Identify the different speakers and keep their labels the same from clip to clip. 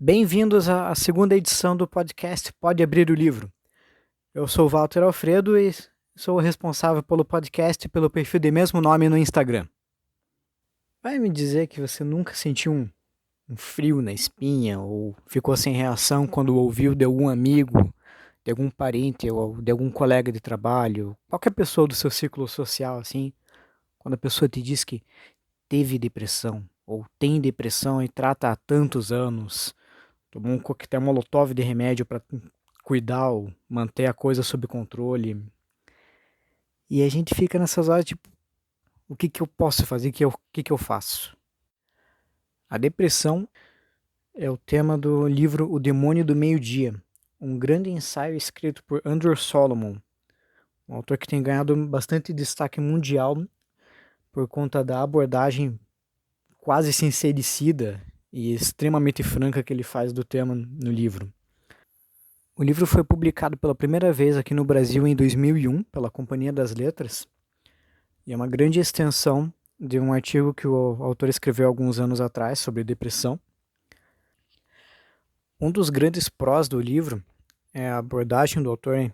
Speaker 1: Bem-vindos à segunda edição do podcast Pode Abrir o Livro. Eu sou o Walter Alfredo e sou o responsável pelo podcast e pelo perfil de mesmo nome no Instagram. Vai me dizer que você nunca sentiu um frio na espinha ou ficou sem reação quando ouviu de algum amigo, de algum parente ou de algum colega de trabalho, qualquer pessoa do seu círculo social, assim, quando a pessoa te diz que teve depressão ou tem depressão e trata há tantos anos, tomou um coquetel molotov de remédio para cuidar ou manter a coisa sob controle. E a gente fica nessas horas, tipo, o que eu posso fazer? O que eu faço? A depressão é o tema do livro O Demônio do Meio-Dia, um grande ensaio escrito por Andrew Solomon, um autor que tem ganhado bastante destaque mundial por conta da abordagem quase sincericida e extremamente franca que ele faz do tema no livro. O livro foi publicado pela primeira vez aqui no Brasil em 2001 pela Companhia das Letras e é uma grande extensão de um artigo que o autor escreveu alguns anos atrás sobre depressão. Um dos grandes prós do livro é a abordagem do autor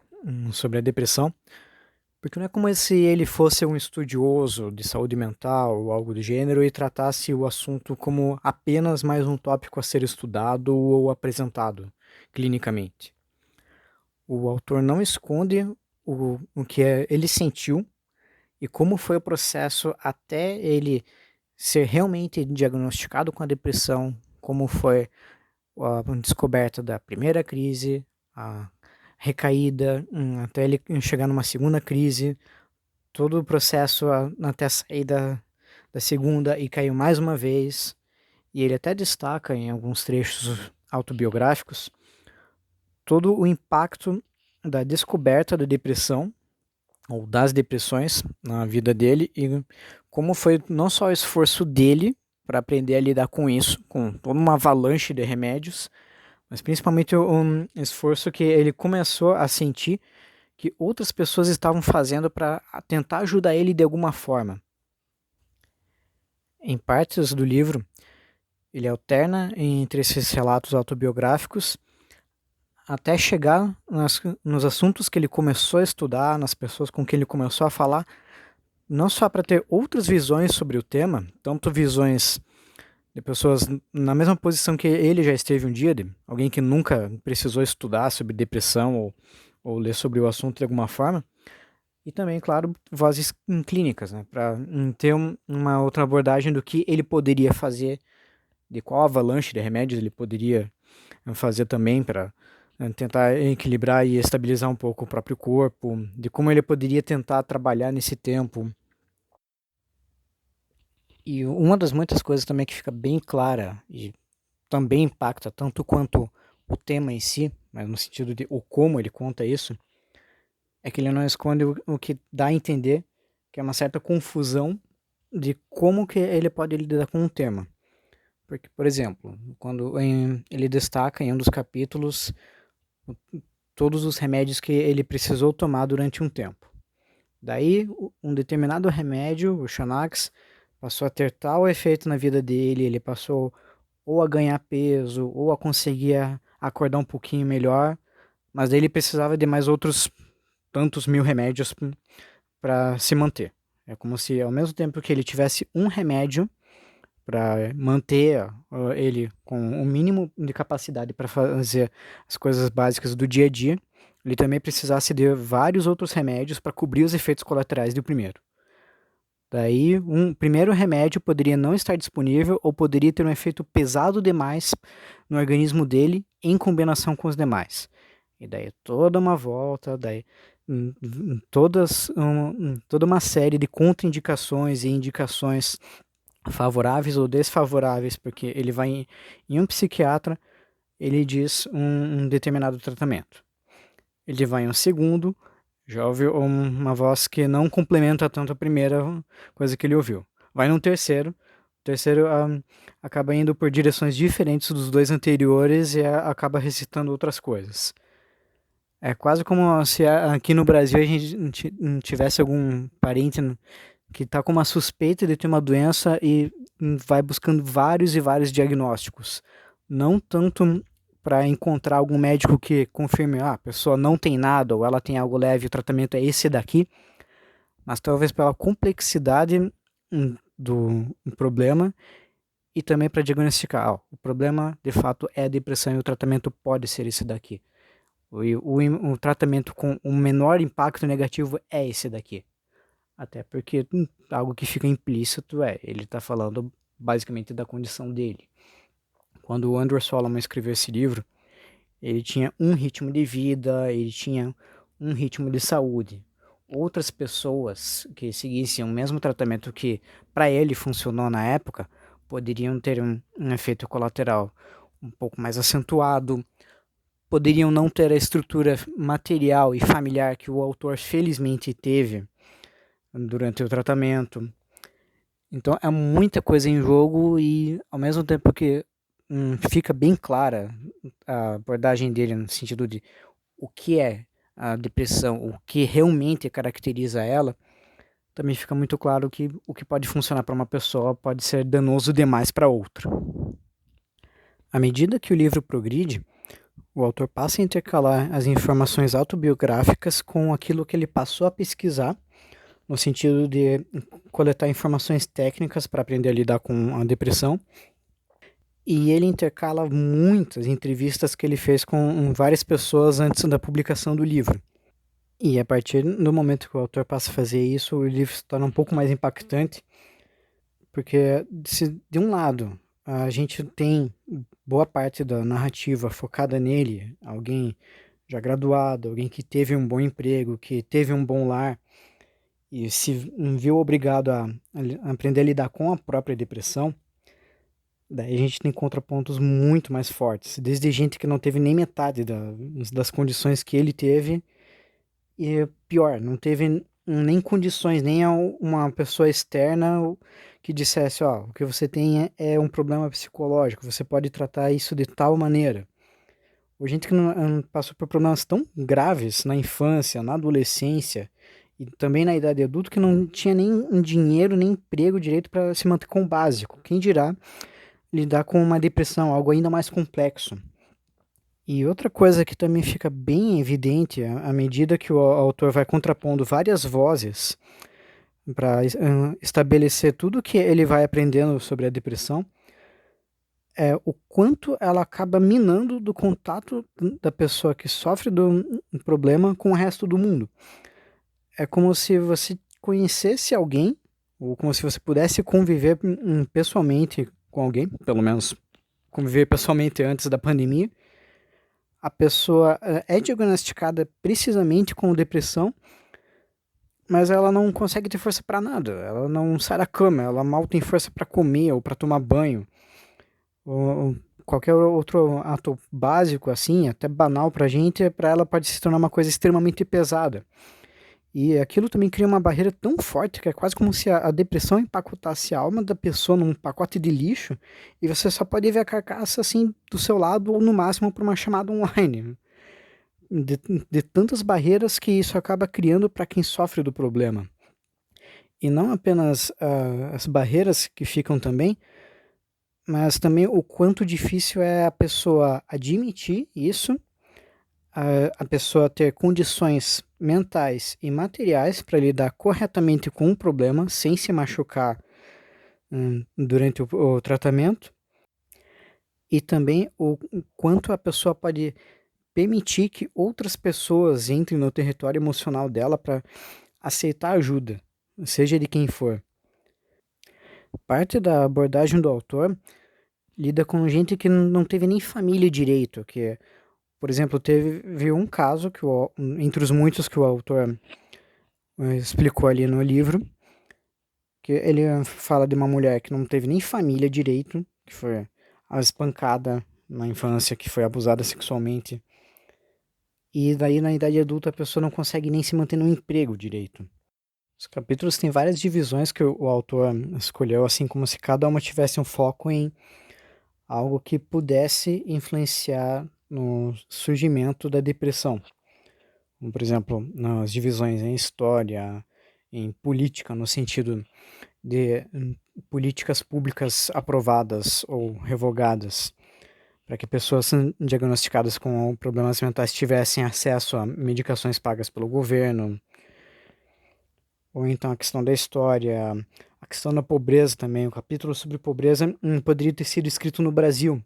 Speaker 1: sobre a depressão, porque não é como se ele fosse um estudioso de saúde mental ou algo do gênero e tratasse o assunto como apenas mais um tópico a ser estudado ou apresentado clinicamente. O autor não esconde o que ele sentiu e como foi o processo até ele ser realmente diagnosticado com a depressão, como foi a descoberta da primeira crise, a recaída, até ele chegar numa segunda crise, todo o processo até sair da segunda e cair mais uma vez. E ele até destaca em alguns trechos autobiográficos todo o impacto da descoberta da depressão ou das depressões na vida dele e como foi não só o esforço dele para aprender a lidar com isso, com toda uma avalanche de remédios, mas principalmente um esforço que ele começou a sentir que outras pessoas estavam fazendo para tentar ajudar ele de alguma forma. Em partes do livro, ele alterna entre esses relatos autobiográficos até chegar nos assuntos que ele começou a estudar, nas pessoas com quem ele começou a falar, não só para ter outras visões sobre o tema, tanto visões de pessoas na mesma posição que ele já esteve um dia, de alguém que nunca precisou estudar sobre depressão ou ler sobre o assunto de alguma forma, e também, claro, vozes clínicas, né, para ter uma outra abordagem do que ele poderia fazer, de qual avalanche de remédios ele poderia fazer também para tentar equilibrar e estabilizar um pouco o próprio corpo, de como ele poderia tentar trabalhar nesse tempo. E uma das muitas coisas também que fica bem clara e também impacta tanto quanto o tema em si, mas no sentido de o como ele conta isso, é que ele não esconde o que dá a entender que é uma certa confusão de como que ele pode lidar com o tema. Porque, por exemplo, quando ele destaca em um dos capítulos todos os remédios que ele precisou tomar durante um tempo. Daí, um determinado remédio, o Xanax, passou a ter tal efeito na vida dele, ele passou ou a ganhar peso, ou a conseguir acordar um pouquinho melhor, mas daí ele precisava de mais outros tantos mil remédios para se manter. É como se ao mesmo tempo que ele tivesse um remédio para manter ele com o mínimo de capacidade para fazer as coisas básicas do dia a dia, ele também precisasse de vários outros remédios para cobrir os efeitos colaterais do primeiro. Daí, um primeiro remédio poderia não estar disponível ou poderia ter um efeito pesado demais no organismo dele em combinação com os demais. E daí toda uma volta, daí toda uma série de contraindicações e indicações favoráveis ou desfavoráveis, porque ele vai em um psiquiatra, ele diz um determinado tratamento. Ele vai em um segundo, já ouviu uma voz que não complementa tanto a primeira coisa que ele ouviu. Vai num terceiro, o terceiro acaba indo por direções diferentes dos dois anteriores e acaba recitando outras coisas. É quase como se aqui no Brasil a gente tivesse algum parente que está com uma suspeita de ter uma doença e vai buscando vários e vários diagnósticos. não tanto para encontrar algum médico que confirme, a pessoa não tem nada ou ela tem algo leve, o tratamento é esse daqui, mas talvez pela complexidade do problema e também para diagnosticar, o problema de fato é a depressão e o tratamento pode ser esse daqui. O tratamento com o menor impacto negativo é esse daqui. Até porque algo que fica implícito ele está falando basicamente da condição dele. Quando o Andrew Solomon escreveu esse livro, ele tinha um ritmo de vida, ele tinha um ritmo de saúde. Outras pessoas que seguissem o mesmo tratamento que para ele funcionou na época, poderiam ter um efeito colateral um pouco mais acentuado, poderiam não ter a estrutura material e familiar que o autor felizmente teve durante o tratamento. Então é muita coisa em jogo e ao mesmo tempo que fica bem clara a abordagem dele no sentido de o que é a depressão, o que realmente caracteriza ela, também fica muito claro que o que pode funcionar para uma pessoa pode ser danoso demais para outra. À medida que o livro progride, o autor passa a intercalar as informações autobiográficas com aquilo que ele passou a pesquisar, no sentido de coletar informações técnicas para aprender a lidar com a depressão. E ele intercala muitas entrevistas que ele fez com várias pessoas antes da publicação do livro. E a partir do momento que o autor passa a fazer isso, o livro se torna um pouco mais impactante, porque se de um lado a gente tem boa parte da narrativa focada nele, alguém já graduado, alguém que teve um bom emprego, que teve um bom lar e se viu obrigado a aprender a lidar com a própria depressão, daí a gente tem contrapontos muito mais fortes, desde gente que não teve nem metade das condições que ele teve, e pior, não teve nem condições, nem uma pessoa externa que dissesse, o que você tem é um problema psicológico, você pode tratar isso de tal maneira. Ou gente que não passou por problemas tão graves na infância, na adolescência e também na idade adulta que não tinha nem um dinheiro, nem emprego direito para se manter com o básico. Quem dirá lidar com uma depressão, algo ainda mais complexo. E outra coisa que também fica bem evidente à medida que o autor vai contrapondo várias vozes para estabelecer tudo que ele vai aprendendo sobre a depressão, é o quanto ela acaba minando do contato da pessoa que sofre do problema com o resto do mundo. É como se você conhecesse alguém, ou como se você pudesse conviver pessoalmente com alguém, pelo menos conviver pessoalmente antes da pandemia. A pessoa é diagnosticada precisamente com depressão, mas ela não consegue ter força para nada. Ela não sai da cama, ela mal tem força para comer ou para tomar banho. Ou qualquer outro ato básico, assim, até banal pra gente, para ela pode se tornar uma coisa extremamente pesada. E aquilo também cria uma barreira tão forte que é quase como se a depressão empacotasse a alma da pessoa num pacote de lixo e você só pode ver a carcaça assim do seu lado ou no máximo por uma chamada online. De tantas barreiras que isso acaba criando para quem sofre do problema. E não apenas as barreiras que ficam também, mas também o quanto difícil é a pessoa admitir isso, a pessoa ter condições mentais e materiais para lidar corretamente com o problema sem se machucar durante o tratamento, e também o quanto a pessoa pode permitir que outras pessoas entrem no território emocional dela para aceitar ajuda, seja de quem for. Parte da abordagem do autor lida com gente que não teve nem família direito, que, por exemplo, teve um caso que entre os muitos que o autor explicou ali no livro, que ele fala de uma mulher que não teve nem família direito, que foi espancada na infância, que foi abusada sexualmente, e daí na idade adulta a pessoa não consegue nem se manter no emprego direito. Os capítulos têm várias divisões que o autor escolheu, assim como se cada uma tivesse um foco em algo que pudesse influenciar no surgimento da depressão. Como, por exemplo, nas divisões em história, em política, no sentido de políticas públicas aprovadas ou revogadas para que pessoas diagnosticadas com problemas mentais tivessem acesso a medicações pagas pelo governo, ou então a questão da história, a questão da pobreza também. O capítulo sobre pobreza poderia ter sido escrito no Brasil,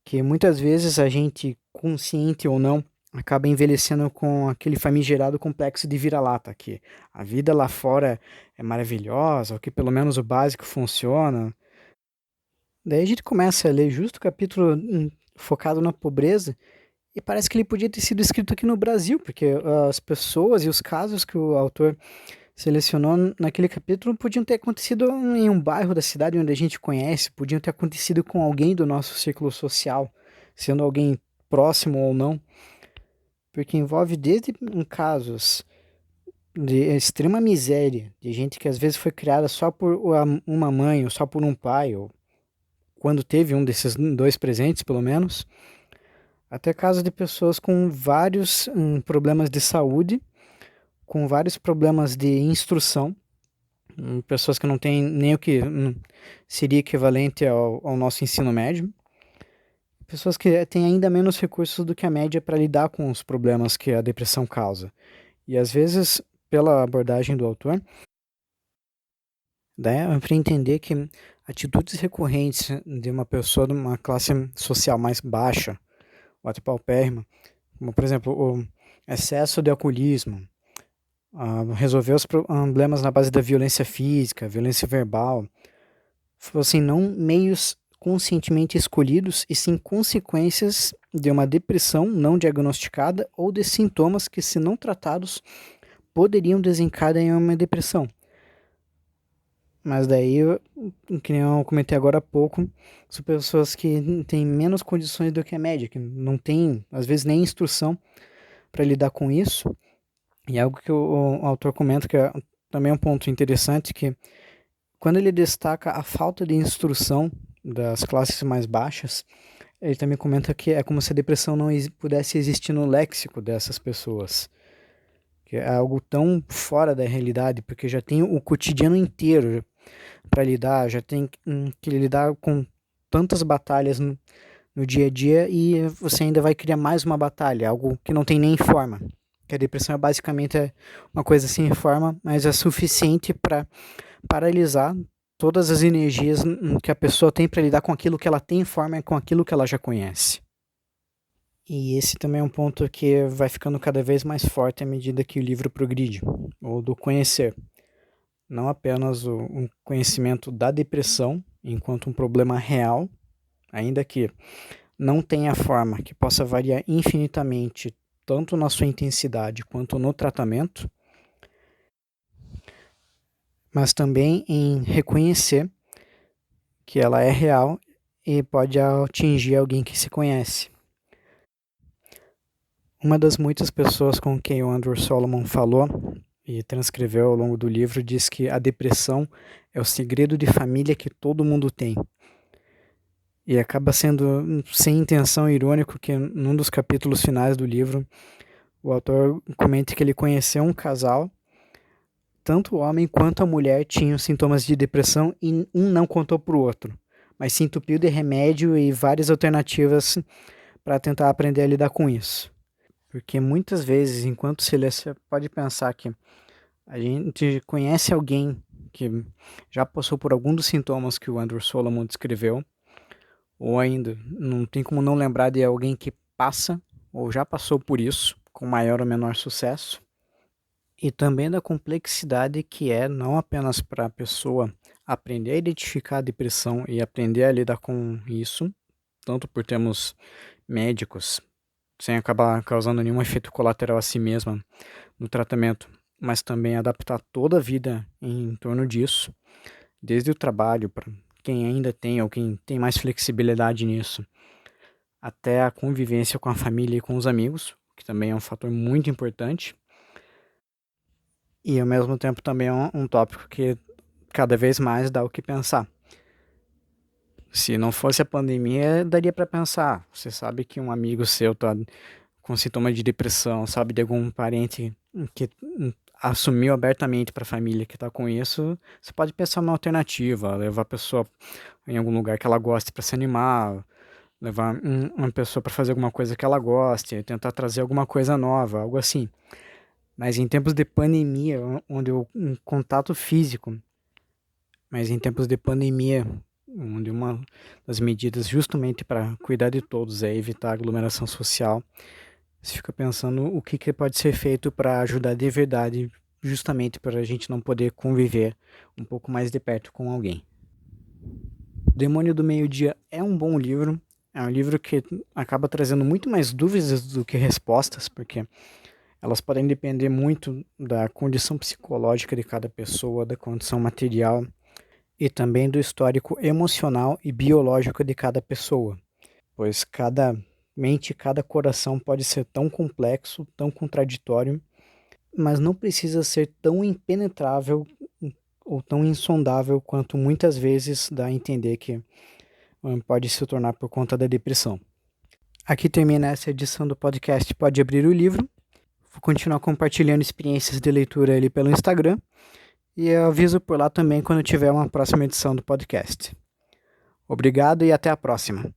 Speaker 1: que muitas vezes a gente, consciente ou não, acaba envelhecendo com aquele famigerado complexo de vira-lata, que a vida lá fora é maravilhosa, ou que pelo menos o básico funciona. Daí a gente começa a ler justo o capítulo focado na pobreza, e parece que ele podia ter sido escrito aqui no Brasil, porque as pessoas e os casos que o autor selecionou naquele capítulo podiam ter acontecido em um bairro da cidade onde a gente conhece, podiam ter acontecido com alguém do nosso círculo social, sendo alguém próximo ou não, porque envolve desde casos de extrema miséria, de gente que às vezes foi criada só por uma mãe ou só por um pai, ou quando teve um desses dois presentes, pelo menos, até casos de pessoas com vários problemas de saúde, com vários problemas de instrução, pessoas que não têm nem o que seria equivalente ao nosso ensino médio, pessoas que têm ainda menos recursos do que a média para lidar com os problemas que a depressão causa. E às vezes, pela abordagem do autor, dá para entender que atitudes recorrentes de uma pessoa de uma classe social mais baixa, ou até paupérrima, como por exemplo o excesso de alcoolismo, resolver os problemas na base da violência física, violência verbal, fossem não meios conscientemente escolhidos, e sim consequências de uma depressão não diagnosticada ou de sintomas que, se não tratados, poderiam desencadear uma depressão. Mas daí, que nem eu comentei agora há pouco, são pessoas que têm menos condições do que a média, que não têm, às vezes, nem instrução para lidar com isso. E algo que o autor comenta que é também um ponto interessante, que quando ele destaca a falta de instrução das classes mais baixas, ele também comenta que é como se a depressão não pudesse existir no léxico dessas pessoas, que é algo tão fora da realidade, porque já tem o cotidiano inteiro para lidar, já tem que lidar com tantas batalhas no dia a dia, e você ainda vai criar mais uma batalha, algo que não tem nem forma. Que a depressão é basicamente uma coisa sem forma, mas é suficiente para paralisar todas as energias que a pessoa tem para lidar com aquilo que ela tem em forma e com aquilo que ela já conhece. E esse também é um ponto que vai ficando cada vez mais forte à medida que o livro progride, ou do conhecer. Não apenas o conhecimento da depressão enquanto um problema real, ainda que não tenha forma, que possa variar infinitamente, tanto na sua intensidade quanto no tratamento, mas também em reconhecer que ela é real e pode atingir alguém que se conhece. Uma das muitas pessoas com quem o Andrew Solomon falou e transcreveu ao longo do livro diz que a depressão é o segredo de família que todo mundo tem. E acaba sendo, sem intenção, irônico que num dos capítulos finais do livro o autor comenta que ele conheceu um casal, tanto o homem quanto a mulher tinham sintomas de depressão e um não contou para o outro, mas se entupiu de remédio e várias alternativas para tentar aprender a lidar com isso. Porque muitas vezes, enquanto se lê, você pode pensar que a gente conhece alguém que já passou por algum dos sintomas que o Andrew Solomon descreveu, ou ainda não tem como não lembrar de alguém que passa ou já passou por isso, com maior ou menor sucesso. E também da complexidade que é não apenas para a pessoa aprender a identificar a depressão e aprender a lidar com isso, tanto por termos médicos, sem acabar causando nenhum efeito colateral a si mesma no tratamento, mas também adaptar toda a vida em torno disso, desde o trabalho, para quem ainda tem ou quem tem mais flexibilidade nisso, até a convivência com a família e com os amigos, que também é um fator muito importante. E ao mesmo tempo também é um tópico que cada vez mais dá o que pensar. Se não fosse a pandemia, daria para pensar. Você sabe que um amigo seu tá com sintoma de depressão, sabe de algum parente que assumiu abertamente para a família que está com isso, você pode pensar numa alternativa, levar a pessoa em algum lugar que ela goste para se animar, levar uma pessoa para fazer alguma coisa que ela goste, tentar trazer alguma coisa nova, algo assim. Mas em tempos de pandemia, um contato físico, mas em tempos de pandemia, onde uma das medidas justamente para cuidar de todos é evitar aglomeração social, você fica pensando o que pode ser feito para ajudar de verdade, justamente para a gente não poder conviver um pouco mais de perto com alguém. Demônio do Meio-Dia é um bom livro, é um livro que acaba trazendo muito mais dúvidas do que respostas, porque elas podem depender muito da condição psicológica de cada pessoa, da condição material e também do histórico emocional e biológico de cada pessoa, pois cada mente, cada coração pode ser tão complexo, tão contraditório, mas não precisa ser tão impenetrável ou tão insondável quanto muitas vezes dá a entender que pode se tornar por conta da depressão. Aqui termina essa edição do podcast Pode Abrir o Livro. Vou continuar compartilhando experiências de leitura ali pelo Instagram e eu aviso por lá também quando tiver uma próxima edição do podcast. Obrigado e até a próxima.